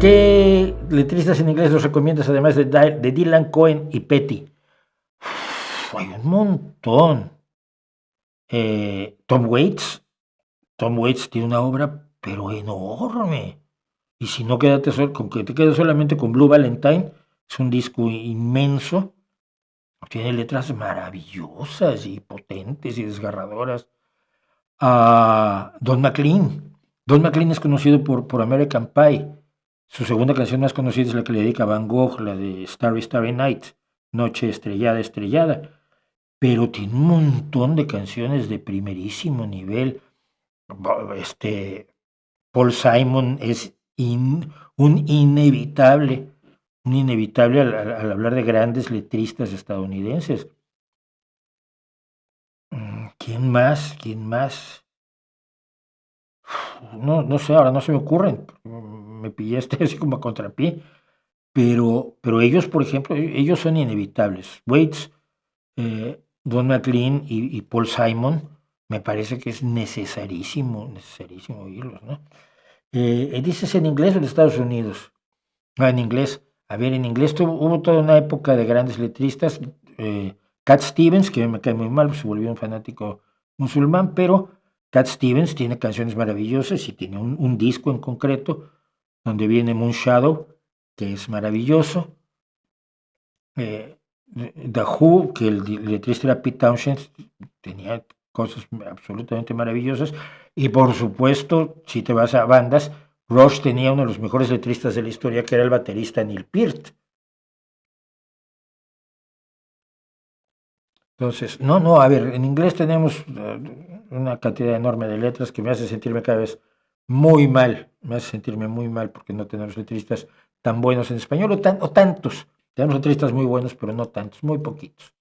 ¿Qué letristas en inglés nos recomiendas además de Dylan Cohen y Petty? Hay un montón. Tom Waits. Tom Waits tiene una obra, pero enorme. Y si no, con que te quedes solamente con Blue Valentine, es un disco inmenso. Tiene letras maravillosas y potentes y desgarradoras. Don McLean. Don McLean es conocido por American Pie. Su segunda canción más conocida es la que le dedica a Van Gogh, la de Starry Starry Night, Noche Estrellada Estrellada. Pero tiene un montón de canciones de primerísimo nivel. Paul Simon es un inevitable al hablar de grandes letristas estadounidenses. ¿Quién más? ¿Quién más? No sé, ahora no se me ocurren. Me pillaste así como a contrapié. Pero ellos, por ejemplo, ellos son inevitables. Waits, Don McLean y Paul Simon, me parece que es necesarísimo oírlos, ¿no? ¿Dices en inglés o en Estados Unidos? En inglés. A ver, en inglés hubo toda una época de grandes letristas. Cat Stevens, que me cae muy mal, se volvió un fanático musulmán, pero Cat Stevens tiene canciones maravillosas y tiene un disco en concreto donde viene Moon Shadow, que es maravilloso. The Who, que el letrista era Pete Townshend, tenía cosas absolutamente maravillosas. Y por supuesto, si te vas a bandas, Rush tenía uno de los mejores letristas de la historia, que era el baterista Neil Peart. Entonces, no, a ver, en inglés tenemos una cantidad enorme de letras que me hace sentirme cada vez muy mal, me hace sentirme muy mal porque no tenemos letristas tan buenos en español o tantos. Tenemos letristas muy buenos, pero no tantos, muy poquitos.